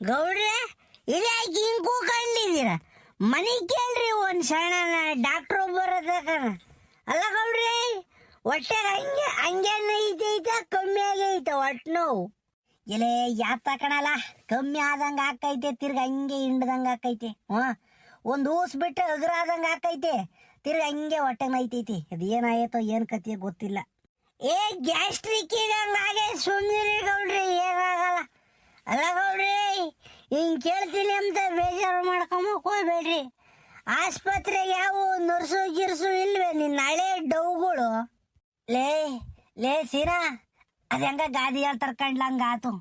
ಗೌಡ್ರೆ ಇಲ್ಲ ಹಿಂಗ್ ಕೂಕೊಂಡಿದ್ದೀರ ಮನೆ ಕೇಳ್ರಿ ಒಂದ್ ಸಣ್ಣ ಡಾಕ್ಟ್ರ್ ಬರೋದಕ್ಕ ಅಲ್ಲ ಗೌಡ್ರಿ ಹೊಟ್ಟೆ ಹಂಗೆ ಐತೈತ ಕಮ್ಮಿ ಆಗೈತ ಹೊಟ್ಟೆ ನೋವು ಇಲ್ಲೇ ಯಾತ್ ತಕಣಲ್ಲ ಕಮ್ಮಿ ಆದಂಗ ಆಕೈತೆ ತಿರ್ಗ ಹಂಗೆ ಹಿಂಡ್ದಂಗ ಆಕೈತೆ ಒಂದ್ ಊಸ್ ಬಿಟ್ಟು ಅಗ್ರಾದಂಗ ಆಕೈತೆ ತಿರ್ಗ ಹಂಗೆ ಹೊಟ್ಟೆ ನೈತೈತಿ ಅದೇನಾಯ್ತೋ ಏನ್ ಕತೆ ಗೊತ್ತಿಲ್ಲ. ಗ್ಯಾಸ್ಟ್ರಿಕ್ ಇದಂಗಾಗೆ ಸುಮ್ಮನೆ ಗೌಡ್ರಿ ಏನಾಗಲ್ಲ. ಅಲ್ಲ ಗೌಡ್ರಿ ಹಿಂಗ್ ಕೇಳ್ತೀನಿ ಅಂತ ಬೇಜಾರು ಮಾಡ್ಕೊಂಬಕ್ ಹೋಗ್ಬೇಡ್ರಿ. ಆಸ್ಪತ್ರೆಗೆ ಯಾವ ನರ್ಸು ಗಿರ್ಸು ಇಲ್ವೇ ನಿನ್ನ ಹಳೆ ಡೌಗಳು? ಲೇ ಸೀನಾ ಅದ ಹೆಂಗ ಗಾದಿ ಹೇಳ್ತಾರ ಕಂಡ್ಲಂಗ ಆತು.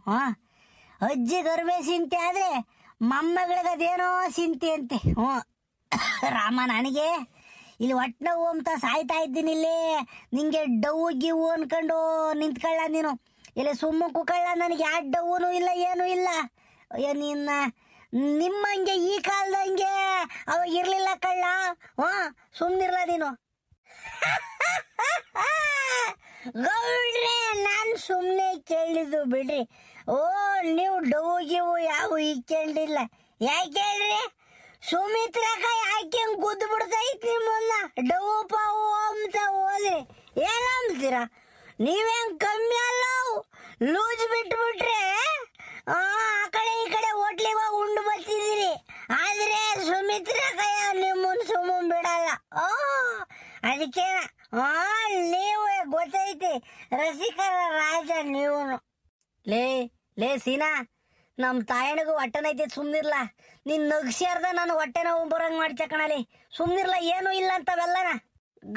ಅಜ್ಜಿ ಗರ್ಭೆ ಚಿಂತೆ ಆದ್ರೆ ಮೊಮ್ಮಗಳಿಗೆ ಅದೇನೋ ಚಿಂತೆ ಅಂತೆ. ರಾಮ ನನಗೆ ಇಲ್ಲಿ ಹೊಟ್ಟೆ ನೋವು ಅಂತ ಸಾಯ್ತಾ ಇದ್ದೀನಿ. ಇಲ್ಲಿ ನಿಂಗೆ ಡವ್ ಗಿವು ಅನ್ಕೊಂಡು ನಿಂತ್ಕೊಳ್ಳ ನೀನು. ಇಲ್ಲಿ ಸುಮ್ಮ ಕುಕ್ಕಳ್ಳ ನನಗೆ ಯಾವ ಡವ್ನು ಇಲ್ಲ ಏನೂ ಇಲ್ಲ. ನಿನ್ನ ನಿಮ್ಮಂಗೆ ಈ ಕಾಲದಂಗೆ ಅವಾಗ ಇರ್ಲಿಲ್ಲ ಕಳ್ಳ. ಸುಮ್ಮನಿರ್ಲ ನೀನು. ಗೌಡ್ರೆ ನಾನು ಸುಮ್ಮನೆ ಕೇಳಿದ್ದು ಬಿಡ್ರಿ. ನೀವು ಡವ್ ಗಿವು ಯಾವ ಈಗ ಕೇಳಿಲ್ಲ. ಯಾಕೆ ಹೇಳ್ರಿ? ಸುಮಿತ್ರಕ ಯಾಕೆ ಗುದ್ದು ಬಿಡ್ತೈತಿ ನಿಮ್ಮನ್ನ ಡವು ಪಾವು ಅಂತ ಹೋದ್ರಿ ಏನಂತೀರ? ನೀವೇನ್ ಕಮ್ಮಿ ಅಲ್ಲ ಲೂಜ್ ಬಿಟ್ಬಿಟ್ರೆ ಆ ಕಡೆ ಈ ಕಡೆ ಹೋಟ್ಲಿಗೆ ಹೋಗಿ ಉಂಡು ಬರ್ತಿದ್ದೀರಿ. ಆದ್ರೆ ಸುಮಿತ್ರಕಯ ನಿಮ್ಮನ್ನ ಸುಮ್ಮನ್ ಬಿಡಲ್ಲ. ಅದಕ್ಕೆ ನೀವು ಗೊತ್ತೈತಿ ರಸಿಕರ ರಾಜ ನೀವು. ಲೇ ಸೀನಾ ನಮ್ಮ ತಾಯಣಿಗೂ ಹೊಟ್ಟೆನೈತಿ ಸುಮ್ನಿರ್ಲ. ನೀನ್ ನಗ್ಸ್ಯಾರ್ದ ನಾನು ಹೊಟ್ಟೆ ನೋವು ಬರಂಗ್ ಮಾಡ್ಚಕಣಲಿ ಸುಮ್ನಿರ್ಲ. ಏನು ಇಲ್ಲ ಅಂತವೆಲ್ಲನ.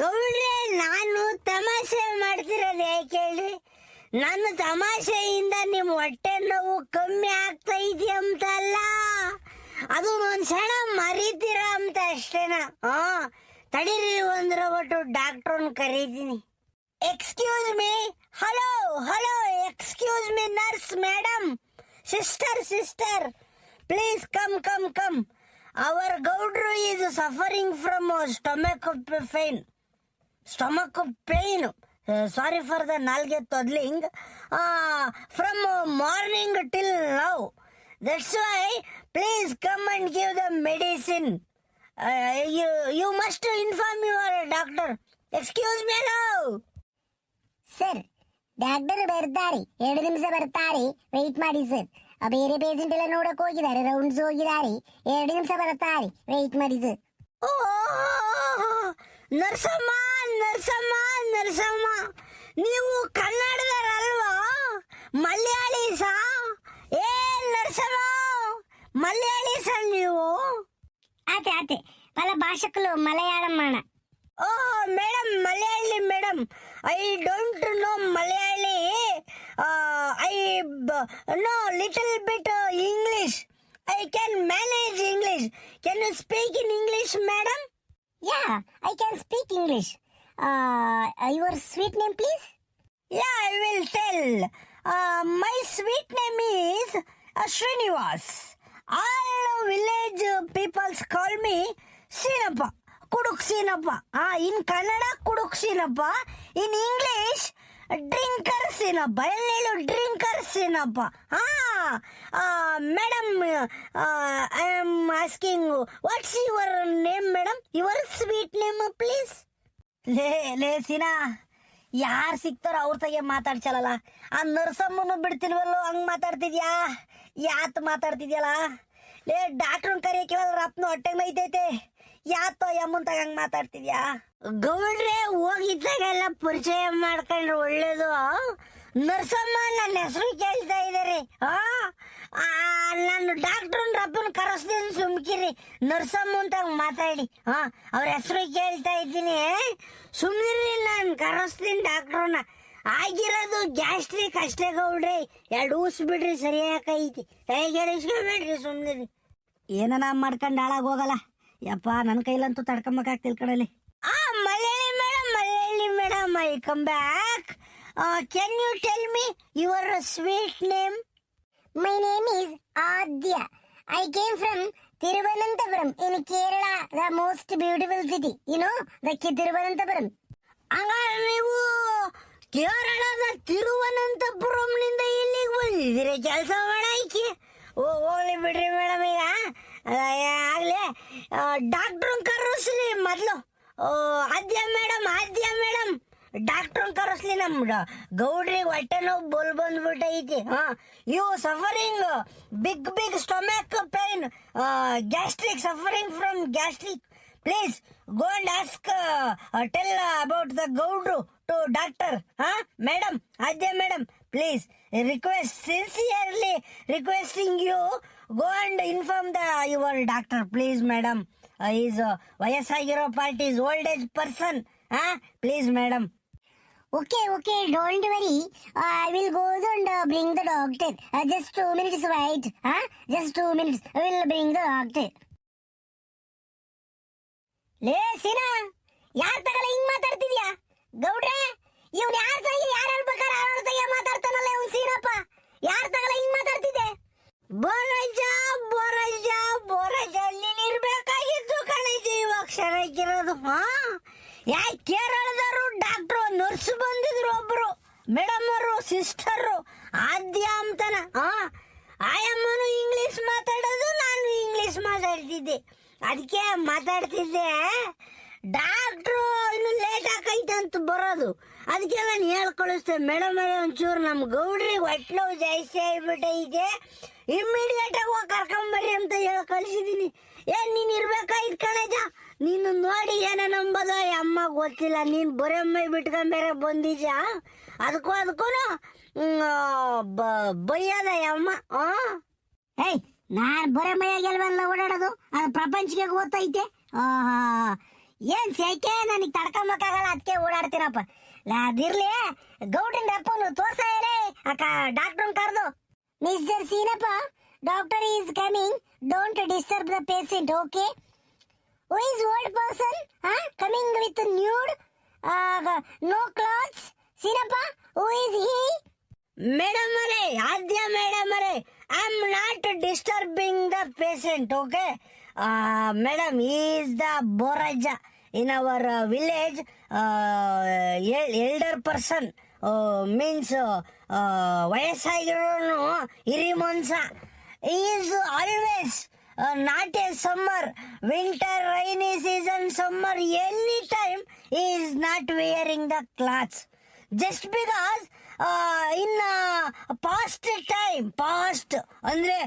ಗೌಡ್ರೆ ನಾನು ತಮಾಷೆ ಮಾಡ್ತಿರೋದು ಯಾಕೆ ಹೇಳ್ರಿ? ನನ್ನ ತಮಾಷೆಯಿಂದ ನಿಮ್ ಹೊಟ್ಟೆ ನೋವು ಕಮ್ಮಿ ಆಗ್ತಾ ಅಂತ ಅಲ್ಲ, ಅದು ಒಂದ್ ಸಣ್ಣ ಮರಿತೀರ ಅಂತ ಅಷ್ಟೇನ. ತಡೀರಿ ಒಂದ್ರ ಒಟ್ಟು ಡಾಕ್ಟ್ರನ್ ಕರೀತೀನಿ. Excuse me. Hello excuse me nurse madam. Sister, please come. Our Gaudru is suffering from stomach pain. Sorry for the nalge toddling. From morning till now. That's why, please come and give the medicine. You must inform your doctor. Excuse me now. Sir. Doctor ಬರ್ತಾರೆ, 2 ನಿಮಿಷ ಬರ್ತಾರೆ, weight ಮಾಡಿ sir. ಬೇರೆ patient ಎಲ್ಲ ನೋಡಕ್ ಹೋಗಿದ್ದಾರೆ, rounds ಹೋಗಿದ್ದಾರೆ, 2 ನಿಮಿಷ ಬರ್ತಾರೆ, ವೆಯ್ಟ್ ಮಾಡಿ ಸರ್. ನರ್ಸಮ್ಮ ನೀವು ಕನ್ನಡದರಲ್ವಾ? ಮಲಯಾಳೀಸ? ನರ್ಸಮ್ಮ ಮಲಯಾಳೀಸ ನೀವು? ಆತೆ ಪಲ ಭಾಷಕಲು Malayalam. Madam Malayali madam. I don't know Malayali. I know little bit English. I can manage English. Can you speak in English madam? Yeah, I can speak English. Your sweet name please? Yeah, I will tell. My sweet name is Srinivas. All village peoples call me Seenappa, ಕುಡುಕ್ Seenappa. In Kannada ಕುಡುಕ್ Seenappa, in English drinker Seenappa. ಎಲ್ಲೇಳು drinker Seenappa. Madam, I am asking what's your name madam? Your sweet name please. ಲೇ ಸೀನಾ, ಯಾರು ಸಿಗ್ತಾರೋ ಅವ್ರ ತಗೆ ಮಾತಾಡ್ಸಲ್ಲ. ಆ ನರ್ಸಮ್ಮನು ಬಿಡ್ತಿಲ್ವಲ್ಲೋ ಹಂಗ್ ಮಾತಾಡ್ತಿದ್ಯಾ? ಯಾತ್ ಮಾತಾಡ್ತಿದ್ಯಲ್ಲ? ಲೇ doctrine ಕರೆ ಕೇಳಿದ್ರ ಅಪ್ಪನು ಹೊಟ್ಟೆಗೆ ಮೈತೈತೆ. ಯಾತೋ ಯಮ್ಮನ್ ತಗಂಗ್ ಮಾತಾಡ್ತಿದ್ಯಾ? ಗೌಡ್ರೆ ಹೋಗಿದ್ದಾಗೆಲ್ಲ ಪರಿಚಯ ಮಾಡ್ಕೊಂಡ್ರೆ ಒಳ್ಳೇದು. ನರ್ಸಮ್ಮ ನನ್ನ ಹೆಸರು ಕೇಳ್ತಾ ಇದಾರೆ. ನಾನು ಡಾಕ್ಟ್ರನ್ ರಪ್ಪನ್ ಕರೆಸ್ತೀನಿ, ಸುಮ್ಕಿರಿ. ನರ್ಸಮ್ಮ ಅಂತ ಮಾತಾಡಿ. ಅವ್ರ ಹೆಸರು ಕೇಳ್ತಾ ಇದ್ದೀನಿ, ಸುಮ್ನಿರಿ. ನಾನು ಕರೆಸ್ತೀನಿ ಡಾಕ್ಟ್ರನ್ನ. ಆಗಿರೋದು ಗ್ಯಾಸ್ಟ್ರಿಕ್ ಅಷ್ಟೇ ಗೌಡ್ರೆ. 2 ಊಸ್ ಬಿಡ್ರಿ ಸರಿಯಾಕೈತಿ. ಹೇಗಿಸ್ಕೊಬೇಡ್ರಿ ಸುಮ್ನಿರಿ. ಏನನ ಮಾಡ್ಕೊಂಡು ಹಾಳಾಗ ಹೋಗಲ್ಲ ಯಪ್ಪ. ನನ್ನ ಕೈಲಂತೂ ತಡ್ಕೊಂಬಕಾಗ್ತಿಲ್ ಕಡಲಿ. Malayali madam, I come back. Can you tell me your sweet name? My name is Adya. I came from Thiruvananthapuram in Kerala, the most beautiful city. You know the Thiruvananthapuram. ಹಂಗಾರೆ ನೀವು ಕೇರಳದ ತಿರುವನಂತಪುರಂನಿಂದ ಇಲ್ಲಿಗೆ ಬಂದಿದ್ದೀರಿ ಕೆಲಸ ಮಾಡಕ್ಕೆ? ಹೋಗ್ಲಿ ಹೋಗ್ಲಿ ಬಿಡ್ರಿ ಮೇಡಮ್. ಈಗ ಆಗ್ಲಿ ಡಾಕ್ಟ್ರ್ ಕರೆಸ್ಲಿ ಮೊದ್ಲು. ಆದ್ಯ ಮೇಡಮ್ ಡಾಕ್ಟ್ರ್ ಕರೆಸ್ಲಿ. ನಮ್ ಗೌಡ್ರಿಗೆ ಹೊಟ್ಟೆ ನೋವು ಬಂದ್ಬಿಟ್ಟೈತಿ. You suffering big stomach pain, gastric, suffering from gastric. Please go and ask, tell about the Gaudru to doctor. Madam, Adya madam, please sincerely requesting you, go and inform your doctor, please madam. He is Vayasagiro party, is old age person. Please madam. Okay, don't worry. I will go and bring the doctor. Just 2 minutes, wait. Just 2 minutes. I will bring the doctor. ಲೇ ಸೀನಾ, ಯಾರ ತಗಲ ಹಿಂಗ್ ಮಾತಾಡ್ತಿದ್ಯಾ? ಗೌಡ್ರೆ, ಇವ್ನು ಯಾರ ಹೇಳ್ಬೇಕಾರ ಅವ್ರ ತಗ ಮಾತಾಡ್ತಾನಲ್ಲ ಇವ್ನು ಸೀನಪ್ಪ. ಯಾರ ತಗಲ ಹಿಂಗ್ ಮಾತಾಡ್ತಿದ್ದೆ? ಬೋರಜ ನೀನ್ ಇರ್ಬೇಕಾಗಿತ್ತು ಕಣಜ. ಇವಾಗ ಕ್ಷಣಕ್ಕಿರೋದು. ಯಾಕೆ ಕೇರಳದವರು ಡಾಕ್ಟ್ರು ನರ್ಸ್ ಬಂದಿದ್ರು, ಒಬ್ರು ಮೇಡಮ್ ಅವರು, ಸಿಸ್ಟರು, ಆದ್ಯ ಅಂತನ. ಆಯಮ್ಮನು ಇಂಗ್ಲಿಷ್ ಮಾತಾಡೋದು, ನಾನು ಇಂಗ್ಲಿಷ್ ಮಾತಾಡ್ತಿದ್ದೆ. ಅದಕ್ಕೆ ಮಾತಾಡ್ತಿದ್ದೆ. ಡಾಕ್ಟ್ರು ಇನ್ನು ಲೇಟ್ ಆಕೈತೆ ಅಂತ ಬರೋದು. ಅದಕ್ಕೆ ನಾನು ಹೇಳ್ಕೊಳಿಸ್ತೆ, ಮೇಡಮ್ ಒಂಚೂರು ನಮ್ಮ ಗೌಡ್ರಿಗೆ ಹೊಟ್ಟೆ ನೋವು ಜಾಸ್ತಿ ಆಗಿಬಿಟ್ಟೈತೆ, ಇಮ್ಮಿಡಿಯೇಟ್ ಆಗಿ ಹೋಗಿ ಕರ್ಕೊಂಬರ್ರಿ ಅಂತ ಹೇಳಿ ಕಳಿಸಿದ್ದೀನಿ. ನೀನು ಇರ್ಬೇಕಾಯ್ತು ಕಣಜ. ನೀನು ನೋಡಿ ಏನೋ ನಂಬೋದು ಅಮ್ಮ ಗೊತ್ತಿಲ್ಲ. ನೀನು ಬೊರೆಮ್ಮೈ ಬಿಟ್ಕೊಂಬೇರೆ ಬಂದಿದ್ಯ. ಅದಕ್ಕೂ ಬೈಯದ ಅಮ್ಮ. ಏಯ್, ನಾನ್ ಬರೇ ಮೈಯಾಗೆಲ್ವಲ್ಲ ಓಡಾಡೋದು, ಅದು ಪ್ರಪಂಚಕ್ಕೆ ಗೊತ್ತೈತೆ. ಏನ್ ಸೇಕೆ, ನನಗೆ ತಡ್ಕೊಂಬಕ್ಕಾಗಲ್ಲ, ಅದಕ್ಕೆ ಓಡಾಡ್ತೀನಪ್ಪ. ಅದಿರ್ಲಿ, ಗೌಡ್ರಿನ ಅಪ್ಪನು ತೋರ್ಸ ಹೇಳಿ ಅಕ್ಕ ಡಾಕ್ಟರ್ ಕರೆದು. Mister Seenappa, doctor is coming, don't disturb the patient, okay? Who is old person coming with nude, no clothes? Seenappa, who is he? Madam ಅವರೇ, ಆದ್ಯ ಮೇಡಮ್ ಅವರೇ, I am not disturbing the patient, okay? Madam, he is the Boraja in our village, elder person, means ವಯಸ್ಸಾಗಿರೋನು ಹಿರಿಮನ್ಸ. He is always not a summer, winter, rainy season, summer, any time he is not wearing the clothes. Just because in past ಅಂದ್ರೆ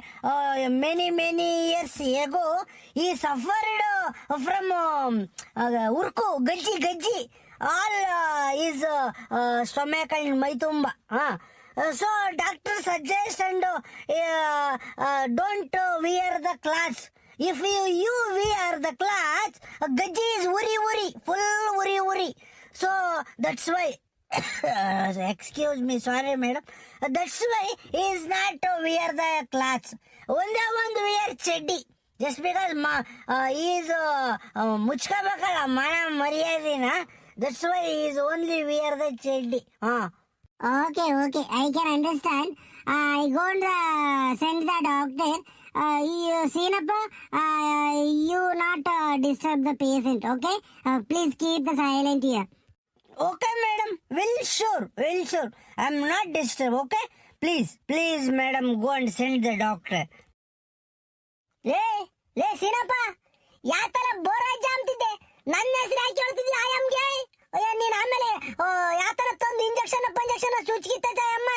many years ago he suffered from urku, gajji, all his stomach and maitumba. So doctor suggest and don't wear the clothes. If you wear the clothes, gajji is full uri. So that's why excuse me, sorry madam, that's why he is not to wear the clothes. Only wear cheddi, just because he is muchkabakala mana mariyadina, that's why he is only wear the cheddi. Okay, I can understand. I go and send the doctor. You Seenappa, you not disturb the patient, okay? Please keep the silent here. Okay madam, will sure, I am not disturbed, okay? Please madam, go and send the doctor. ಲೇ ಸೀನಪ್ಪ, ಯಾತರ ಬೋರಾಜ ಅಂತಿದ್ದೆ, ನನ್ನ ಹೆಸರು ಯಾಕೆ ಹೇಳ್ತಿದ್ದೆ ಆಯಮ್ಗೆ? ನೀನ್ ಆಮೇಲೆ ಯಾತರ ತಂದು injection ಚುಚ್ಚಿತ್ತೈತೆ ಅಮ್ಮ,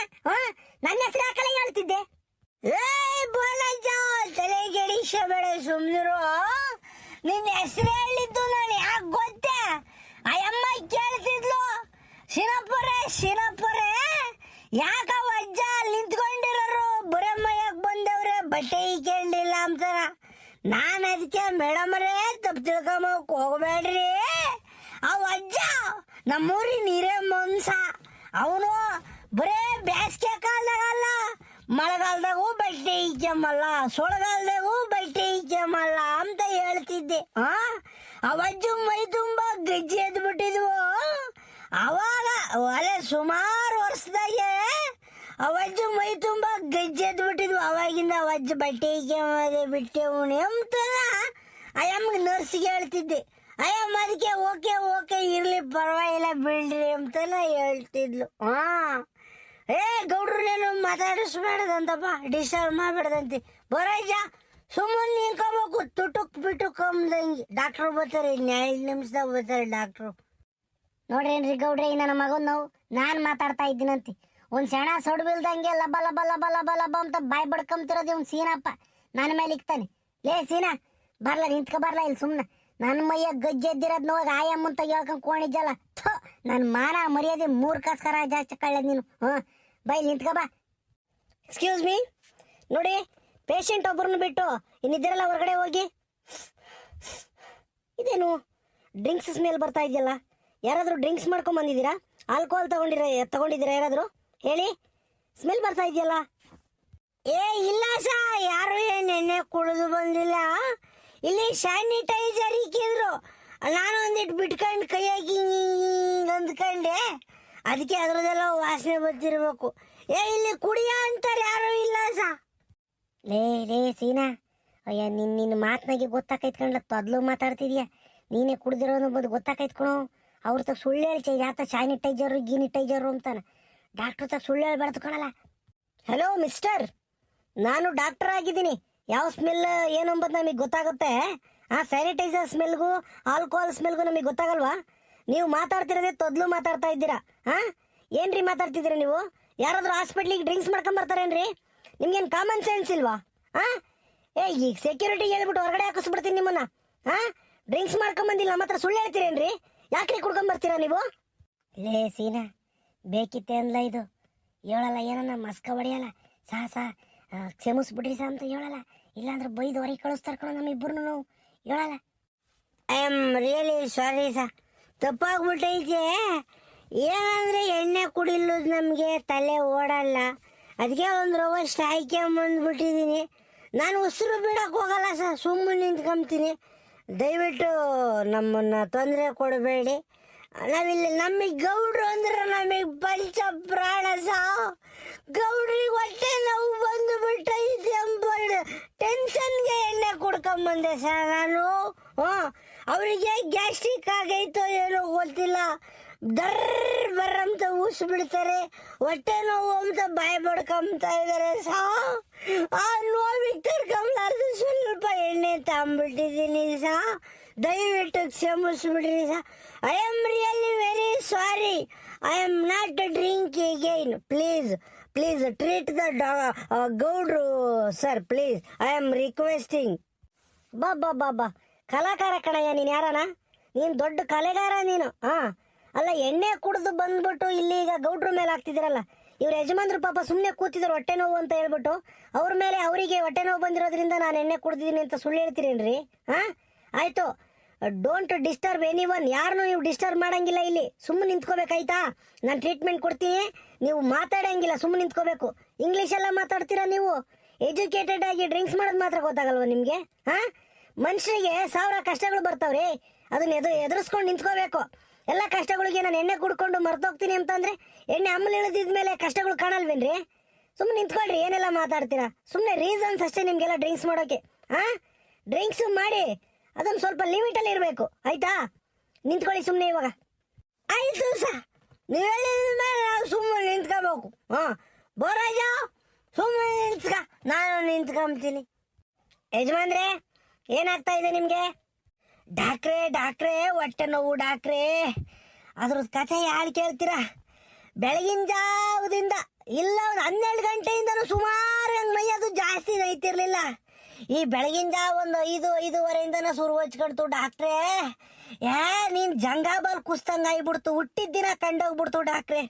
ನನ್ನ ಹೆಸರು ಯಾಕಲ್ಲ ಹೇಳ್ತಿದ್ದೆ? ಬೋರಾಜ, ತಲೆ ಕೆಡಿಸಬೇಡ, ಸುಮ್ನಿರು. ನಿನ್ನ ಹೆಸರು ಹೇಳಿದ್ದು ನಾನು ಯಾಕೆ ಗೊತ್ತೇ? ಅಯ್ಯಮ್ಮ ಕೇಳ್ತಿದ್ಲು, ಶಿನಪ್ಪರೇ ಯಾಕ ಅಜ್ಜ ನಿಂತ್ಕೊಂಡಿರೋರು ಬೊರೆಮ್ಮಯ್ಯಕ್ ಬಂದವ್ರೆ, ಬಟ್ಟೆ ಇಕ್ಕೊಂಡಿಲ್ಲ ಅಂತಾರ. ನಾನು ಅದಕ್ಕೆ ಮೇಡಮರೇ ತಪ್ಪು ತಿಳ್ಕೊಂಬಕ್ ಹೋಗ್ಬೇಡ್ರಿ, ಅವ ಅಜ್ಜ ನಮ್ಮೂರಿನ ಹಿರೇ ಮನ್ಸ. ಅವನು ಬರೇ ಬೇಸಿಗೆ ಕಾಲದಾಗಲ್ಲ, ಮಳೆಗಾಲದಾಗೂ ಬಟ್ಟೆ ಇಕ್ಕಂಬಲ್ಲ, ಸೊಳಗಾಲದಾಗೂ ಬಟ್ಟೆ ಇಕ್ಕಂಬಲ್ಲ ಅಂತ ಹೇಳ್ತಿದ್ದೆ. ಅವಜ್ಜು ಮೈ ತುಂಬ ಗಜ್ಜಿ ಎದ್ದು ಬಿಟ್ಟಿದ್ವು. ಅವಾಗ ಒಲೆ ಸುಮಾರು ವರ್ಷದಾಗೆ ಅವಜ್ಜು ಮೈ ತುಂಬ ಗಜ್ಜಿ ಎದ್ದು ಬಿಟ್ಟಿದ್ವು. ಅವಾಗಿಂದ ಅವಜ್ಜು ಬಟ್ಟೆ ಇಕ್ಕಂಬದೆ ಬಿಟ್ಟೆವು ಎಂತದ ಅಯ್ಯಮ್ಗೆ ನರ್ಸಿಗೆ ಹೇಳ್ತಿದ್ದೆ. ಅಯ್ಯಮ್ಮ ಅದಕ್ಕೆ ಓಕೆ ಇರ್ಲಿ, ಪರವಾಗಿಲ್ಲ ಬಿಡ್ರಿ ಅಂತೆಲ್ಲ ಹೇಳ್ತಿದ್ಲು. ಗೌಡ್ರನ್ನೇನು ಮಾತಾಡಿಸ್ಬೇಡದಂತಪ್ಪ, ಡಿಸ್ಟರ್ಬ್ ಮಾಡಬೇಡದಂತೆ. ಬರಾಜ ಸುಮ್ಮನೆ ನಿಂತ್ಕೋಬೇಕು ತುಟುಕ್ ಬಿಟುಕ್ ಅಂದಂಗೆ. ಡಾಕ್ಟ್ರು ಬರ್ತಾರೆ, 5 ನಿಮಿಷದಾಗ ಬರ್ತಾರೆ ಡಾಕ್ಟ್ರು. ನೋಡ್ರೇನ್ರಿ ಗೌಡ್ರೆ, ಈ ನನ್ನ ಮಗನ್ ನಾವು ನಾನ್ ಮಾತಾಡ್ತಾ ಇದ್ದೀನಂತೆ ಒಂದ್ ಸೆಣ ಸೊಡ್ ಬೀಳ್ದಂಗೆ ಲಬ ಲಬ ಲಬ ಲಬ ಲಬ ಅಂತ ಬಾಯ್ ಬಡ್ಕೊಂತಿರೋದು ಇವ್ನ್ ಸೀನಪ್ಪ ನನ್ನ ಮೇಲೆ ಇಕ್ತಾನೆ. ಲೇ ಸೀನಾ ಬರ್ಲ, ನಿಂತ್ಕೊ ಬರ್ಲ ಇಲ್ಲಿ ಸುಮ್ನೆ. ನನ್ನ ಮೈಯ ಗಜ್ಜೆ ಎದ್ದಿರೋದ್ ನೋವಾಗ ಆಯಮ್ಮ ಅಂತ ಹೇಳ್ಕೊಂಡ್ ಕೋಣಿದ್ದಲ್ಲ. ಥೋ, ನನ್ ಮಾನ ಮರ್ಯಾದೆ 3 ಕಾಸ್ಕರ ಜಾಸ್ತಿ ಕಳ್ಳದ್ ನೀನು. ಬೈ ನಿಂತ್ಕೊ ಬಾ. ಎಕ್ಸ್ಕ್ಯೂಸ್ ಮೀ, ನೋಡಿ ಪೇಷಂಟ್ ಒಬ್ಬರನ್ನ ಬಿಟ್ಟು ಇನ್ನಿದ್ದೀರಲ್ಲ ಹೊರಗಡೆ ಹೋಗಿ. ಇದೇನು ಡ್ರಿಂಕ್ಸ್ ಸ್ಮೆಲ್ ಬರ್ತಾ ಇದೆಯಲ್ಲ? ಯಾರಾದರೂ ಡ್ರಿಂಕ್ಸ್ ಮಾಡ್ಕೊಂಡ್ ಬಂದಿದ್ದೀರಾ? ಆಲ್ಕೋಹಾಲ್ ತಗೊಂಡಿದ್ದೀರಾ ಯಾರಾದರೂ? ಹೇಳಿ, ಸ್ಮೆಲ್ ಬರ್ತಾ ಇದೆಯಲ್ಲ. ಏ ಇಲ್ಲ ಸಾ, ಯಾರು ಏನು ಎಣ್ಣೆ ಕುಡಿದು ಬಂದಿಲ್ಲ. ಇಲ್ಲಿ ಸ್ಯಾನಿಟೈಸರ್ ಇಕ್ಕಿದ್ರು, ನಾನು ಒಂದಿಟ್ಟು ಬಿಟ್ಕೊಂಡು ಕೈಯಾಗಿ ಅಂದ್ಕೊಂಡೆ, ಅದಕ್ಕೆ ಅದ್ರದ್ದೆಲ್ಲ ವಾಸನೆ ಬರ್ತಿರ್ಬೇಕು. ಏ ಇಲ್ಲಿ ಕುಡಿಯ ಅಂತಾರೆ ಯಾರು ಇಲ್ಲ ಸಾ. ಲೇ ಸೀನಾ, ಅಯ್ಯ ನಿನ್ನ ಮಾತನಾಗೆ ಗೊತ್ತಾಕೈತ್ಕೊಂಡ್ಲ, ತೊದ್ಲು ಮಾತಾಡ್ತಿದ್ಯಾ. ನೀನೇ ಕುಡ್ದಿರೋದು ಬಂದು ಗೊತ್ತಾಕೈತ್ಕೊಳು. ಅವ್ರ ತಗ ಸುಳ್ಳು ಹೇಳ್ಚೆ, ಯಾತ ಸ್ಯಾನಿಟೈಸರು ಗೀನಿಟೈಸರು ಅಂತಾನೆ. ಡಾಕ್ಟ್ರ್ ತಗ ಸುಳ್ಳು ಹೇಳ್ಬಾರ್ದು ಕಣಲ್ಲ. ಹಲೋ ಮಿಸ್ಟರ್, ನಾನು ಡಾಕ್ಟರ್ ಆಗಿದ್ದೀನಿ. ಯಾವ ಸ್ಮೆಲ್ ಏನು ಅಂಬದು ನಮಗೆ ಗೊತ್ತಾಗುತ್ತೆ. ಸ್ಯಾನಿಟೈಸರ್ ಸ್ಮೆಲ್ಗೂ ಆಲ್ಕೋಹಾಲ್ ಸ್ಮೆಲ್ಗೂ ನಮಗೆ ಗೊತ್ತಾಗಲ್ವಾ? ನೀವು ಮಾತಾಡ್ತಿರೋದೇ ತೊದ್ಲು ಮಾತಾಡ್ತಾ ಇದ್ದೀರಾ. ಏನ್ರಿ ಮಾತಾಡ್ತಿದ್ದೀರಾ ನೀವು? ಯಾರಾದರೂ ಹಾಸ್ಪಿಟ್ಲಿಗೆ ಡ್ರಿಂಕ್ಸ್ ಮಾಡ್ಕೊಂಬರ್ತಾರೇನ್ರಿ? ನಿಮ್ಗೇನು ಕಾಮನ್ ಸೆನ್ಸ್ ಇಲ್ವಾ? ಈಗ ಸೆಕ್ಯೂರಿಟಿಗೆ ಹೇಳ್ಬಿಟ್ಟು ಹೊರಗಡೆ ಹಾಕಿಸ್ಬಿಡ್ತೀನಿ ನಿಮ್ಮನ್ನ. ಡ್ರಿಂಕ್ಸ್ ಮಾಡ್ಕೊಂಬಂದಿಲ್ಲ ನಮ್ಮ ಹತ್ರ ಸುಳ್ಳು ಹೇಳ್ತೀರೇನ್ರಿ? ಯಾಕ್ರಿ ಕುಡ್ಕೊಂಬರ್ತೀರಾ ನೀವು? ಲೇ ಸೀನಾ, ಬೇಕಿತ್ತೆ ಅಂದ್ಲ ಇದು. ಹೇಳಲ್ಲ ಏನನ್ನ ಮಸ್ಕ ಹೊಡೆಯಲ್ಲ. ಸಾ ಕ್ಷಮಿಸ್ಬಿಡ್ರಿ ಸಾ ಅಂತ ಹೇಳಲ್ಲ. ಇಲ್ಲಾಂದ್ರೆ ಬೈದು ಹೊರಗೆ ಕಳಿಸ್ತಾರ ಕಣೋ ನಮ್ಮಿಬ್ಬರು. ಹೇಳಲ್ಲ. ಐ ಆಮ್ ರಿಯಲಿ ಸಾರಿ ಸಾ, ತಪ್ಪಾಗ್ಬಿಟ್ಟೈತೆ. ಏನಂದ್ರೆ ಎಣ್ಣೆ ಕುಡಿಲೋದು ನಮಗೆ ತಲೆ ಓಡಲ್ಲ, ಅದಕ್ಕೆ ಒಂದು ರವಷ್ಟು ಹಾಕ್ಕೊಂಬಂದ್ಬಿಟ್ಟಿದ್ದೀನಿ. ನಾನು ಉಸಿರು ಬಿಡಕ್ಕೆ ಹೋಗಲ್ಲ ಸರ್, ಸುಮ್ಮನೆ ನಿಂತ್ಕೊಂತೀನಿ. ದಯವಿಟ್ಟು ನಮ್ಮನ್ನು ತೊಂದರೆ ಕೊಡಬೇಡಿ. ನಾವಿಲ್ಲಿ ನಮಗೆ ಗೌಡ್ರು ಅಂದ್ರೆ ನಮಗೆ ಪಂಚ ಪ್ರಾಣ ಸಾ. ಗೌಡ್ರಿಗೆ ಹೊಟ್ಟೆ ನೋವು ಬಂದುಬಿಟ್ಟೈತೆ ಎಂಬ ಟೆನ್ಷನ್ಗೆ ಎಣ್ಣೆ ಕುಡ್ಕೊಂಬಂದೆ ಸರ್ ನಾನು. ಅವರಿಗೆ ಗ್ಯಾಸ್ಟ್ರಿಕ್ ಆಗೈತೋ ಏನೋ ಗೊತ್ತಿಲ್ಲ, ಬರ್ರಂತ ಊಸ್ ಬಿಡ್ತಾರೆ, ಹೊಟ್ಟೆ ನೋವು ಅಂತ ಬಾಯಿ ಬಡ್ಕೊಂತ ಇದಾರೆ ಸಾ. ಆ ನೋವಿಗೆ ತಡ್ಕೊಂಬಾರ್ದು ಸ್ವಲ್ಪ ಎಣ್ಣೆ ತಗೊಂಬಿಟ್ಟಿದ್ದೀನಿ ಸಾ, ದಯವಿಟ್ಟು ಕ್ಷಮಿಸ್ಬಿಡ್ರಿ ಸಾ. I am really very sorry. I am not drink again. Please treat the ಗೌಡ್ರು sir, please. I am requesting. ಬಾ ಕಲಾಕಾರ ಕಣಯ್ಯ ನೀನು. ಯಾರನ ನೀನು? ದೊಡ್ಡ ಕಲೆಗಾರ ನೀನು. ಅಲ್ಲ, ಎಣ್ಣೆ ಕುಡಿದು ಬಂದ್ಬಿಟ್ಟು ಇಲ್ಲಿ ಈಗ ಗೌಡ್ರ ಮೇಲೆ ಹಾಕ್ತಿದ್ದೀರಲ್ಲ. ಇವ್ರ ಯಜಮಾನ್ರು ಪಾಪ ಸುಮ್ಮನೆ ಕೂತಿದ್ರು ಹೊಟ್ಟೆ ನೋವು ಅಂತ ಹೇಳ್ಬಿಟ್ಟು, ಅವ್ರ ಮೇಲೆ ಅವರಿಗೆ ಹೊಟ್ಟೆ ನೋವು ಬಂದಿರೋದ್ರಿಂದ ನಾನು ಎಣ್ಣೆ ಕುಡ್ದಿದ್ದೀನಿ ಅಂತ ಸುಳ್ಳು ಹೇಳ್ತೀರೇನ್ರಿ? ಆಯ್ತು, ಡೋಂಟ್ ಡಿಸ್ಟರ್ಬ್ ಎನಿ ಒನ್. ಯಾರನ್ನೂ ನೀವು ಡಿಸ್ಟರ್ಬ್ ಮಾಡಂಗಿಲ್ಲ ಇಲ್ಲಿ. ಸುಮ್ಮನೆ ನಿಂತ್ಕೋಬೇಕಾಯ್ತಾ? ನಾನು ಟ್ರೀಟ್ಮೆಂಟ್ ಕೊಡ್ತೀನಿ, ನೀವು ಮಾತಾಡಂಗಿಲ್ಲ, ಸುಮ್ಮನೆ ನಿಂತ್ಕೋಬೇಕು. ಇಂಗ್ಲೀಷೆಲ್ಲ ಮಾತಾಡ್ತೀರಾ ನೀವು? ಎಜುಕೇಟೆಡ್ ಆಗಿ ಡ್ರಿಂಕ್ಸ್ ಮಾಡೋದು ಮಾತ್ರ ಗೊತ್ತಾಗಲ್ವ ನಿಮಗೆ? ಮನುಷ್ಯರಿಗೆ 1000 ಕಷ್ಟಗಳು ಬರ್ತಾವ್ರಿ, ಅದನ್ನ ಎದುರಿಸ್ಕೊಂಡು ನಿಂತ್ಕೋಬೇಕು. ಎಲ್ಲ ಕಷ್ಟಗಳಿಗೆ ನಾನು ಎಣ್ಣೆ ಕುಡ್ಕೊಂಡು ಮರ್ತೋಗ್ತೀನಿ ಅಂತಂದ್ರೆ ಎಣ್ಣೆ ಅಮ್ಮಲ್ ಇಳಿದಿದ್ಮೇಲೆ ಕಷ್ಟಗಳು ಕಾಣಲ್ವೇನ್ರಿ? ಸುಮ್ಮನೆ ನಿಂತ್ಕೊಳ್ರಿ, ಏನೆಲ್ಲ ಮಾತಾಡ್ತೀರಾ? ಸುಮ್ಮನೆ ರೀಸನ್ಸ್ ಅಷ್ಟೇ ನಿಮಗೆಲ್ಲ ಡ್ರಿಂಕ್ಸ್ ಮಾಡೋಕೆ. ಡ್ರಿಂಕ್ಸ್ ಮಾಡಿ ಅದನ್ನು ಸ್ವಲ್ಪ ಲಿಮಿಟಲ್ಲಿ ಇರಬೇಕು, ಆಯ್ತಾ? ನಿಂತ್ಕೊಳ್ಳಿ ಸುಮ್ಮನೆ ಇವಾಗ. ಆಯ್ತು ಸರ್, ನೀವು ಹೇಳಿದ ಮೇಲೆ ನಾವು ಸುಮ್ಮನೆ ನಿಂತ್ಕೋಬೇಕು. ಬೋರಾಜ ಸುಮ್ಮನೆ ನಿಂತ್ಕ, ನಾನು ನಿಂತ್ಕೊಂತೀನಿ. ಯಜಮಾನ್ರೆ, ಏನಾಗ್ತಾ ಇದೆ ನಿಮಗೆ? ಡಾಕ್ಟ್ರೇ ಹೊಟ್ಟೆ ನೋವು ಡಾಕ್ಟ್ರೇ. ಅದ್ರದ್ದು ಕಥೆ ಯಾರು ಕೇಳ್ತೀರಾ? ಬೆಳಗಿನ ಜಾವದಿಂದ ಇಲ್ಲ ಒಂದು 12 ಗಂಟೆಯಿಂದನೂ ಸುಮಾರು ಹಂಗೆ ಮೈಯದು ಜಾಸ್ತಿ ನೈತಿರ್ಲಿಲ್ಲ. ಈ ಬೆಳಗಿನ ಜಾವ ಒಂದು 5-5:30ಇಂದನೂ ಸುರು ಹಚ್ಕೊಳ್ತು ಡಾಕ್ಟ್ರೇ. ನೀನು ಜಂಗಾಬಲ್ ಕುಸ್ತಂಗೆ ಆಗಿಬಿಡ್ತು, ಹುಟ್ಟಿದ ದಿನ ಕಂಡೋಗ್ಬಿಡ್ತು ಡಾಕ್ಟ್ರೇ.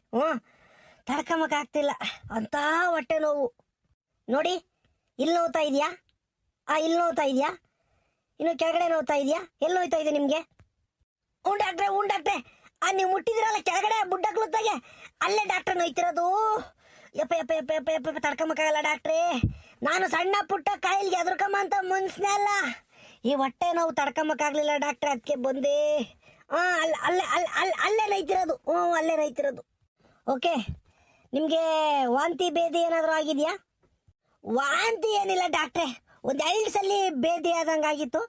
ತಡ್ಕೊಂಬಕ್ಕಾಗ್ತಿಲ್ಲ ಅಂತ ಹೊಟ್ಟೆ ನೋವು. ನೋಡಿ, ಇಲ್ಲಿ ನೋವ್ತಾ ಇದೆಯಾ? ಇಲ್ಲಿ ನೋವ್ತಾ ಇದೆಯಾ? ಇನ್ನು ಕೆಳಗಡೆ ನೋವ್ತಾ ಇದೆಯಾ? ಎಲ್ಲಿ ನೋಯ್ತಾ ಇದೆ ನಿಮಗೆ? ಹ್ಞೂ ಡಾಕ್ಟ್ರೆ. ನೀವು ಮುಟ್ಟಿದಿರಲ್ಲ ಕೆಳಗಡೆ ಬುಡ್ಡಕ್ಲುತ್ತಾಗೆ, ಅಲ್ಲೇ ಡಾಕ್ಟ್ರೆ ನೋಯ್ತಿರೋದು. ಯಪ್ಪ ತಡ್ಕೊಂಬಕ್ಕಾಗಲ್ಲ ಡಾಕ್ಟ್ರೇ. ನಾನು ಸಣ್ಣ ಪುಟ್ಟ ಕಾಯಿಲ್ಗೆ ಎದುರ್ಕಮ್ಮ ಅಂತ ಮುನ್ಸ್ನೇ ಅಲ್ಲ, ಈ ಹೊಟ್ಟೆ ನೋವು ತಡ್ಕೊಂಬಕ್ಕಾಗಲಿಲ್ಲ ಡಾಕ್ಟ್ರೆ, ಅದಕ್ಕೆ ಬಂದೆ. ಅಲ್ಲೇ ನೋಯ್ತಿರೋದು. ಅಲ್ಲೇ ನೋಯ್ತಿರೋದು. ಓಕೆ, ನಿಮಗೆ ವಾಂತಿ ಭೇದಿ ಏನಾದರೂ ಆಗಿದೆಯಾ? ವಾಂತಿ ಏನಿಲ್ಲ ಡಾಕ್ಟ್ರೆ, ಒಂದು 2 ಸಲ ಭೇದಿ ಆದಂಗೆ ಆಗಿತ್ತು,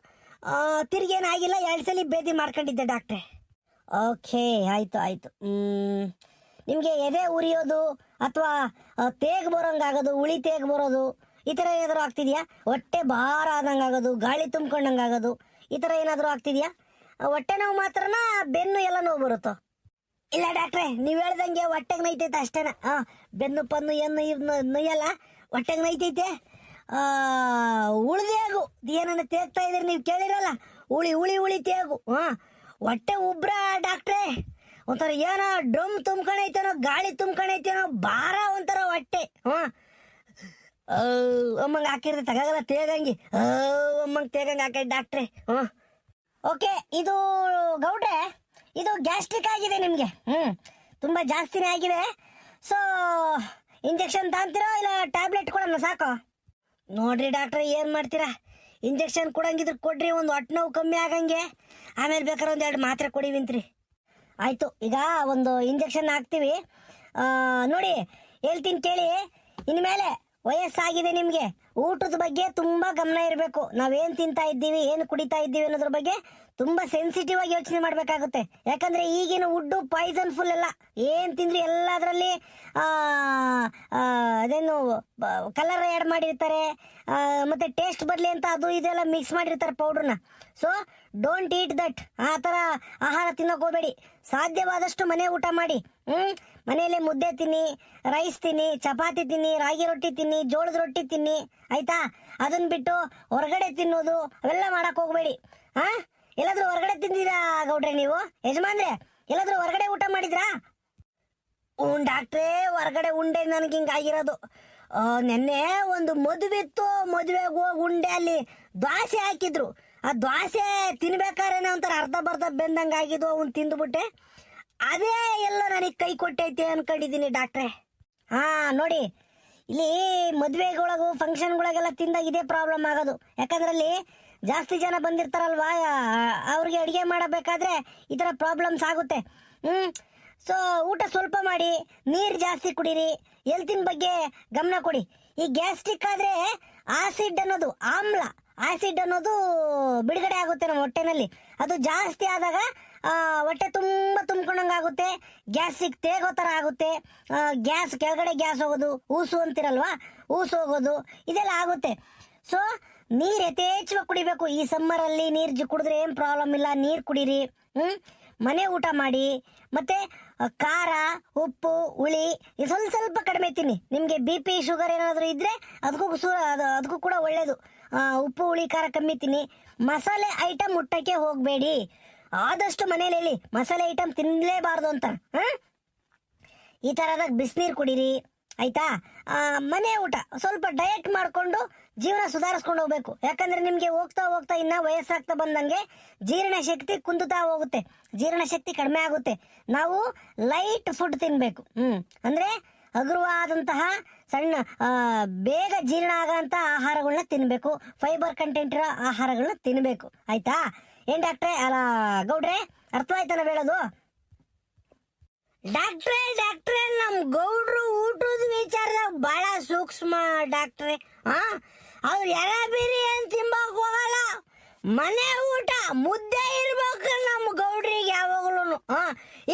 ತಿರ್ಗೇನಾಗಿಲ್ಲ. 2 ಸಲ ಭೇದಿ ಮಾಡ್ಕೊಂಡಿದ್ದೆ ಡಾಕ್ಟ್ರೆ. ಓಕೆ, ಆಯಿತು. ನಿಮಗೆ ಎದೆ ಉರಿಯೋದು ಅಥವಾ ತೇಗ್ ಬರೋಂಗಾಗೋದು, ಉಳಿ ತೇಗ್ ಬರೋದು ಈ ಥರ ಏನಾದರೂ ಆಗ್ತಿದ್ಯಾ? ಹೊಟ್ಟೆ ಭಾರ ಆದಂಗೆ ಆಗೋದು, ಗಾಳಿ ತುಂಬ್ಕೊಂಡಂಗೆ ಆಗೋದು, ಈ ಥರ ಏನಾದರೂ ಆಗ್ತಿದ್ಯಾ? ಹೊಟ್ಟೆ ನೋವು ಮಾತ್ರನಾ ಬೆನ್ನು ಎಲ್ಲ ನೋವು ಬರುತ್ತೋ? ಇಲ್ಲ ಡಾಕ್ಟ್ರೆ, ನೀವು ಹೇಳ್ದಂಗೆ ಹೊಟ್ಟೆಗೆ ನೈತೈತೆ ಅಷ್ಟೇನ. ಬೆನ್ನು ಪನ್ನು ಏನು ಇದು ನೊಯ್ಯಲ್ಲ, ಹೊಟ್ಟೆಗೆ ನೈತೈತೆ. ಉಳಿದೇಗು ಏನನ್ನ ತೇಗ್ತಾ ಇದ್ರಿ ನೀವು ಕೇಳಿರಲ್ಲ, ಉಳಿ ಉಳಿ ಉಳಿ ತೇಗು. ಹೊಟ್ಟೆ ಉಬ್ರ ಡಾಕ್ಟ್ರೆ, ಒಂಥರ ಏನೋ ಡ್ರಮ್ ತುಂಬ್ಕೊಂಡೈತೇನೋ, ಗಾಳಿ ತುಂಬ್ಕೊಂಡೈತೇನೋ, ಭಾರ ಒಂಥರ ಹೊಟ್ಟೆ. ಅಮ್ಮಂಗೆ ಹಾಕಿದ್ರೆ ತಗಾಗಲ್ಲ, ತೇಗಂಗಿ ಅಮ್ಮಂಗೆ ತೇಗಂಗೆ ಹಾಕೈತೆ ಡಾಕ್ಟ್ರೆ. ಓಕೆ, ಇದು ಗೌಡ್ರೆ, ಇದು ಗ್ಯಾಸ್ಟ್ರಿಕ್ ಆಗಿದೆ ನಿಮಗೆ. ತುಂಬ ಜಾಸ್ತಿನೇ ಆಗಿದೆ. ಸೊ ಇಂಜೆಕ್ಷನ್ ತಾಂತೀರಾ ಇಲ್ಲ ಟ್ಯಾಬ್ಲೆಟ್ ಕೊಡೋಣ ಸಾಕು? ನೋಡ್ರಿ ಡಾಕ್ಟ್ರೆ, ಏನು ಮಾಡ್ತೀರಾ? ಇಂಜೆಕ್ಷನ್ ಕೊಡಂಗಿದ್ರೆ ಕೊಡ್ರಿ, ಒಂದು ಹೊಟ್ಟೆ ನೋವು ಕಮ್ಮಿ ಆಗಂಗೆ. ಆಮೇಲೆ ಬೇಕಾದ್ರೆ ಒಂದು 2 ಮಾತ್ರೆ ಕೊಡಿವಿಂತ್ರಿ. ಆಯಿತು, ಈಗ ಒಂದು ಇಂಜೆಕ್ಷನ್ ಹಾಕ್ತೀವಿ. ನೋಡಿ ಹೇಳ್ತೀನಿ ಕೇಳಿ. ಇನ್ಮೇಲೆ ವಯಸ್ಸಾಗಿದೆ ನಿಮಗೆ, ಊಟದ ಬಗ್ಗೆ ತುಂಬ ಗಮನ ಇರಬೇಕು. ನಾವೇನು ತಿಂತಾ ಇದ್ದೀವಿ, ಏನು ಕುಡಿತಾ ಇದ್ದೀವಿ ಅನ್ನೋದ್ರ ಬಗ್ಗೆ ತುಂಬ ಸೆನ್ಸಿಟಿವ್ ಆಗಿ ಯೋಚನೆ ಮಾಡಬೇಕಾಗುತ್ತೆ. ಯಾಕಂದರೆ ಈಗಿನ ವುಡ್ಡು ಪಾಯ್ಸನ್ ಫುಲ್ ಎಲ್ಲ. ಏನು ತಿಂದ್ರಿ ಎಲ್ಲದರಲ್ಲಿ ಅದೇನು ಕಲರ್ ಆ್ಯಡ್ ಮಾಡಿರ್ತಾರೆ, ಮತ್ತು ಟೇಸ್ಟ್ ಬರಲಿ ಅಂತ ಅದು ಇದೆಲ್ಲ ಮಿಕ್ಸ್ ಮಾಡಿರ್ತಾರೆ ಪೌಡ್ರನ್ನ. So don't eat that. ಆ ಥರ ಆಹಾರ ತಿನ್ನೋಕೆ ಹೋಗಬೇಡಿ. ಸಾಧ್ಯವಾದಷ್ಟು ಮನೆ ಊಟ ಮಾಡಿ. ಮನೆಯಲ್ಲೇ ಮುದ್ದೆ ತಿನ್ನಿ, ರೈಸ್ ತಿನ್ನಿ, ಚಪಾತಿ ತಿನ್ನಿ, ರಾಗಿ ರೊಟ್ಟಿ ತಿನ್ನಿ, ಜೋಳದ ರೊಟ್ಟಿ ತಿನ್ನಿ, ಆಯಿತಾ? ಅದನ್ನು ಬಿಟ್ಟು ಹೊರಗಡೆ ತಿನ್ನೋದು ಅವೆಲ್ಲ ಮಾಡೋಕೆ ಹೋಗಬೇಡಿ. ಎಲ್ಲಾದರೂ ಹೊರಗಡೆ ತಿಂದಿರಾ ಗೌಡ್ರೆ ನೀವು? ಯಜಮಾನ್ರೆ, ಎಲ್ಲಾದರೂ ಹೊರಗಡೆ ಊಟ ಮಾಡಿದ್ರಾ? ಡಾಕ್ಟ್ರೇ, ಹೊರಗಡೆ ಉಂಡೆ ನನಗೆ ಹಿಂಗಾಗಿರೋದು. ನೆನ್ನೆ ಒಂದು ಮದುವೆ ಇತ್ತು, ಮದುವೆಗೆ ಹೋಗಿ ಉಂಡೆ ಅಲ್ಲಿ ದ್ವಾಸೆ ಹಾಕಿದ್ರು. ಆ ದ್ವಾಸೆ ತಿನ್ಬೇಕಾದ್ರೆ ಒಂಥರ ಅರ್ಧ ಬರ್ಧ ಬೆಂದಂಗೆ ಆಗಿದ್ದು, ಅವ್ನು ತಿಂದುಬಿಟ್ಟೆ. ಅದೇ ಎಲ್ಲ ನನಗೆ ಕೈ ಕೊಟ್ಟೈತೆ ಅನ್ಕೊಂಡಿದ್ದೀನಿ ಡಾಕ್ಟ್ರೆ. ನೋಡಿ, ಇಲ್ಲಿ ಮದುವೆಗೊಳಗು ಫಂಕ್ಷನ್ಗಳಿಗೆಲ್ಲ ತಿಂದಾಗ ಇದೇ ಪ್ರಾಬ್ಲಮ್ ಆಗೋದು. ಯಾಕಂದ್ರೆ ಅಲ್ಲಿ ಜಾಸ್ತಿ ಜನ ಬಂದಿರ್ತಾರಲ್ವಾ, ಅವ್ರಿಗೆ ಅಡುಗೆ ಮಾಡಬೇಕಾದ್ರೆ ಈ ಥರ ಪ್ರಾಬ್ಲಮ್ಸ್ ಆಗುತ್ತೆ. ಸೊ ಊಟ ಸ್ವಲ್ಪ ಮಾಡಿ, ನೀರು ಜಾಸ್ತಿ ಕುಡೀರಿ, ಹೆಲ್ತಿನ ಬಗ್ಗೆ ಗಮನ ಕೊಡಿ. ಈ ಗ್ಯಾಸ್ಟ್ರಿಕ್ ಆದರೆ ಆಸಿಡ್ ಅನ್ನೋದು, ಆಸಿಡ್ ಅನ್ನೋದು ಬಿಡುಗಡೆ ಆಗುತ್ತೆ ನಮ್ಮ ಹೊಟ್ಟೆನಲ್ಲಿ. ಅದು ಜಾಸ್ತಿ ಆದಾಗ ಹೊಟ್ಟೆ ತುಂಬ ತುಂಬ್ಕೊಂಡಂಗೆ ಆಗುತ್ತೆ, ಗ್ಯಾಸ್ಟ್ರಿಕ್ ತೇಗೋ ಥರ ಆಗುತ್ತೆ. ಗ್ಯಾಸ್ ಕೆಳಗಡೆ ಗ್ಯಾಸ್ ಹೋಗೋದು, ಊಸು ಅಂತಿರಲ್ವಾ, ಊಸು ಹೋಗೋದು, ಇದೆಲ್ಲ ಆಗುತ್ತೆ. ಸೊ ನೀರು ಯಥೇಚ್ಛವಾಗಿ ಕುಡಿಬೇಕು. ಈ ಸಮ್ಮರಲ್ಲಿ ನೀರು ಕುಡಿದ್ರೆ ಏನು ಪ್ರಾಬ್ಲಮ್ ಇಲ್ಲ, ನೀರು ಕುಡೀರಿ. ಮನೆ ಊಟ ಮಾಡಿ, ಮತ್ತು ಖಾರ, ಉಪ್ಪು, ಹುಳಿ ಸ್ವಲ್ಪ ಕಡಿಮೆ ತಿನ್ನಿ. ನಿಮಗೆ BP ಶುಗರ್ ಏನಾದರೂ ಇದ್ದರೆ ಅದಕ್ಕೂ ಕೂಡ ಒಳ್ಳೆಯದು. ಉಪ್ಪು, ಹುಳಿ, ಖಾರ ಕಮ್ಮಿ ತಿನ್ನಿ. ಮಸಾಲೆ ಐಟಮ್ ಊಟಕ್ಕೆ ಹೋಗಬೇಡಿ. ಆದಷ್ಟು ಮನೇಲಿ ಹೇಳಿ ಮಸಾಲೆ ಐಟಮ್ ತಿನ್ನಲೇಬಾರ್ದು ಅಂತ. ಈ ಥರದಾಗ ಬಿಸಿನೀರು ಕುಡೀರಿ, ಆಯಿತಾ? ಮನೆ ಊಟ ಸ್ವಲ್ಪ ಡಯಟ್ ಮಾಡಿಕೊಂಡು ಜೀವನ ಸುಧಾರಿಸ್ಕೊಂಡು ಹೋಗ್ಬೇಕು. ಯಾಕಂದರೆ ನಿಮಗೆ ಹೋಗ್ತಾ ಹೋಗ್ತಾ ಇನ್ನೂ ವಯಸ್ಸಾಗ್ತಾ ಬಂದಂಗೆ ಜೀರ್ಣಶಕ್ತಿ ಕುಂದುತ್ತಾ ಹೋಗುತ್ತೆ, ಜೀರ್ಣಶಕ್ತಿ ಕಡಿಮೆ ಆಗುತ್ತೆ. ನಾವು ಲೈಟ್ ಫುಡ್ ತಿನ್ನಬೇಕು. ಅಂದರೆ ಹಗುರವಾದಂತಹ ಸಣ್ಣ ಬೇಗ ಜೀರ್ಣ ಆಗೋಂಥ ಆಹಾರಗಳನ್ನ ತಿನ್ನಬೇಕು. ಫೈಬರ್ ಕಂಟೆಂಟ್ ಇರೋ ಆಹಾರಗಳನ್ನ ತಿನ್ನಬೇಕು, ಆಯಿತಾ? ಏನು ಡಾಕ್ಟ್ರೆ, ಅಲ್ಲ ಗೌಡ್ರೆ, ಅರ್ಥವಾಯ್ತಾ ನಾವು ಹೇಳೋದು? ಡಾಕ್ಟ್ರೆ ನಮ್ ಗೌಡ್ರು ಊಟದ ವಿಚಾರದಾಗ ಬಹಳ ಸೂಕ್ಷ್ಮ ಡಾಕ್ಟ್ರೆ. ಅವ್ರು ಎರ ಬೇರೆ ಏನ್ ತಿಂಬಕ್ ಹೋಗಲ್ಲ, ಮನೆ ಊಟ ಮುದ್ದೆ ಇರ್ಬೇಕು ನಮ್ ಗೌಡ್ರಿಗೆ ಯಾವಾಗ್ಲೂ.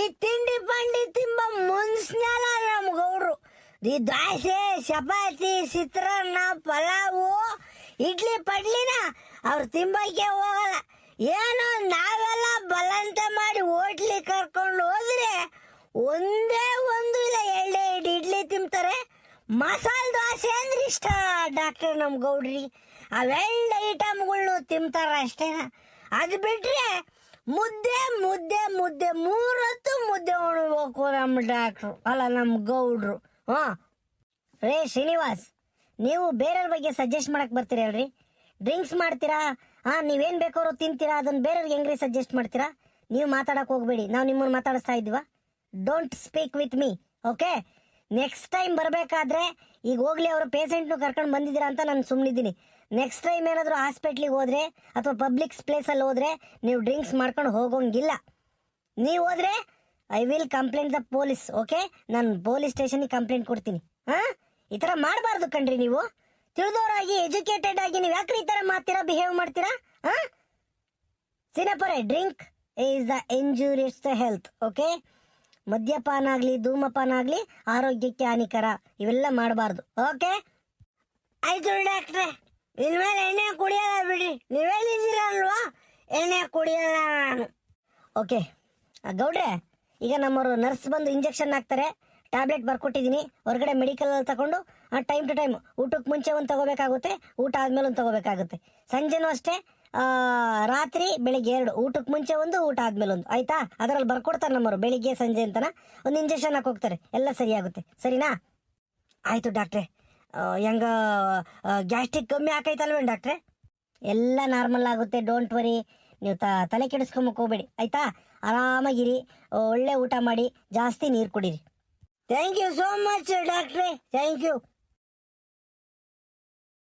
ಈ ತಿಂಡಿ ಪಂಡಿ ತಿಂಬ ಮುನ್ಸ್ನಲ್ಲ ನಮ್ ಗೌಡ್ರು. ಈ ದೋಸೆ, ಚಪಾತಿ, ಚಿತ್ರಾನ್ನ, ಪಲಾವು, ಇಡ್ಲಿ ಪಡ್ಲಿನ ಅವ್ರು ತಿಂಬಕ್ಕೆ ಹೋಗಲ್ಲ. ಏನೋ ನಾವೆಲ್ಲ ಬಲಂತ ಮಾಡಿ ಹೋಟ್ಲಿ ಕರ್ಕೊಂಡು ಹೋದ್ರೆ ಒಂದೇ ಒಂದು ಇಲ್ಲ 2 ಇಡ್ಲಿ ತಿಂತಾರೆ. ಮಸಾಲೆ ದೋಸೆ ಅಂದ್ರೆ ಇಷ್ಟ ಡಾಕ್ಟ್ರೆ ನಮ್ ಗೌಡ್ರಿ. ಅವೆಲ್ಲ ಐಟಮ್ಗಳ್ನು ತಿಂತಾರ ಅಷ್ಟೇನ. ಅದು ಬಿಟ್ರೆ ಮುದ್ದೆ ಮುದ್ದೆ ಮುದ್ದೆ 3 ಹೊತ್ತು ಮುದ್ದೆ ಉಣ್ಬೇಕು ನಮ್ಮ ಡಾಕ್ಟ್ರು, ಅಲ್ಲ ನಮ್ಮ ಗೌಡ್ರು. ರೇ ಶ್ರೀನಿವಾಸ್, ನೀವು ಬೇರೆಯವ್ರ ಬಗ್ಗೆ ಸಜೆಸ್ಟ್ ಮಾಡಕ್ ಬರ್ತೀರಲ್ರಿ? ಡ್ರಿಂಕ್ಸ್ ಮಾಡ್ತೀರಾ, ನೀವೇನು ಬೇಕಾದ್ರೂ ತಿಂತೀರಾ, ಅದನ್ನ ಬೇರೆಯವ್ರಿಗೆ ಹೆಂಗ್ರಿ ಸಜೆಸ್ಟ್ ಮಾಡ್ತೀರಾ? ನೀವು ಮಾತಾಡಕ್ ಹೋಗ್ಬೇಡಿ, ನಾವು ನಿಮ್ಮನ್ನು ಮಾತಾಡಿಸ್ತಾ ಇದ್ದೀವ. Don't speak with me, okay? Next time ಬರಬೇಕಾದ್ರೆ, ಈಗ ಹೋಗ್ಲಿ ಅವರು ಪೇಷೆಂಟ್ನು ಕರ್ಕೊಂಡು ಬಂದಿದ್ದೀರಾ ಅಂತ ನಾನು ಸುಮ್ಮನಿದ್ದೀನಿ. ನೆಕ್ಸ್ಟ್ ಟೈಮ್ ಏನಾದರೂ ಹಾಸ್ಪಿಟ್ಲಿಗೆ ಹೋದರೆ ಅಥವಾ ಪಬ್ಲಿಕ್ ಪ್ಲೇಸಲ್ಲಿ ಹೋದರೆ ನೀವು ಡ್ರಿಂಕ್ಸ್ ಮಾಡ್ಕೊಂಡು ಹೋಗೋಂಗಿಲ್ಲ. ನೀವು ಹೋದರೆ I will complaint the police, okay? ನಾನು ಪೊಲೀಸ್ ಸ್ಟೇಷನ್ಗೆ ಕಂಪ್ಲೇಂಟ್ ಕೊಡ್ತೀನಿ. ಈ ಥರ ಮಾಡಬಾರ್ದು ಕಣ್ರಿ ನೀವು. ತಿಳಿದವರಾಗಿ, ಎಜುಕೇಟೆಡ್ ಆಗಿ ನೀವು ಯಾಕ್ರಿ ಈ ಥರ ಬಿಹೇವ್ ಮಾಡ್ತೀರಾ? ಸಿನಪರೆ, drink is the injurious the health, okay? ಮದ್ಯಪಾನ ಆಗಲಿ, ಧೂಮಪಾನ ಆಗಲಿ ಆರೋಗ್ಯಕ್ಕೆ ಹಾನಿಕರ. ಇವೆಲ್ಲ ಮಾಡಬಾರ್ದು, ಓಕೆ? ಆಯ್ತು ಡಾಕ್ಟ್ರೆ, ಇನ್ಮೇಲೆ ಎಣ್ಣೆ ಕುಡಿಯಲ್ಲ ಬಿಡಿ. ನೀವೇನಿದ್ದೀರಲ್ವಾ, ಎಣ್ಣೆ ಕುಡಿಯಲ್ಲ ನಾನು. ಓಕೆ ಗೌಡ್ರೆ, ಈಗ ನಮ್ಮವರು ನರ್ಸ್ ಬಂದು ಇಂಜೆಕ್ಷನ್ ಹಾಕ್ತಾರೆ, ಟ್ಯಾಬ್ಲೆಟ್ ಬರ್ಕೊಟ್ಟಿದ್ದೀನಿ. ಹೊರಗಡೆ ಮೆಡಿಕಲ್ ತಗೊಂಡು ಟೈಮ್ ಟು ಟೈಮ್ ಊಟಕ್ಕೆ ಮುಂಚೆ ಒಂದು ತಗೋಬೇಕಾಗುತ್ತೆ, ಊಟ ಆದ್ಮೇಲೆ ಒಂದು ತಗೋಬೇಕಾಗುತ್ತೆ. ಸಂಜೆನೂ ಅಷ್ಟೇ, ರಾತ್ರಿ ಬೆಳಿಗ್ಗೆ 2, ಊಟಕ್ಕೆ ಮುಂಚೆ ಒಂದು, ಊಟ ಆದ್ಮೇಲೆ ಒಂದು. ಆಯ್ತಾ? ಅದರಲ್ಲಿ ಬರ್ಕೊಡ್ತಾರೆ ನಮ್ಮವರು, ಬೆಳಿಗ್ಗೆ ಸಂಜೆ ಅಂತನ ಒಂದು ಇಂಜೆಕ್ಷನ್ ಹಾಕೋಗ್ತಾರೆ. ಎಲ್ಲ ಸರಿಯಾಗುತ್ತೆ, ಸರಿನಾ? ಆಯ್ತು ಡಾಕ್ಟ್ರೆ. ಹೆಂಗ ಗ್ಯಾಸ್ಟ್ರಿಕ್ ಕಮ್ಮಿ ಆಕೈತಲ್ವೇನು ಡಾಕ್ಟ್ರೆ? ಎಲ್ಲ ನಾರ್ಮಲ್ ಆಗುತ್ತೆ, ಡೋಂಟ್ ವರಿ. ನೀವು ತಲೆ ಕೆಡಿಸ್ಕೊಂಬಕ್ ಹೋಗ್ಬೇಡಿ, ಆಯ್ತಾ? ಆರಾಮಾಗಿರಿ, ಒಳ್ಳೆ ಊಟ ಮಾಡಿ, ಜಾಸ್ತಿ ನೀರು ಕುಡೀರಿ. ಥ್ಯಾಂಕ್ ಯು ಸೋ ಮಚ್ ಡಾಕ್ಟ್ರೆ, ಥ್ಯಾಂಕ್ ಯು.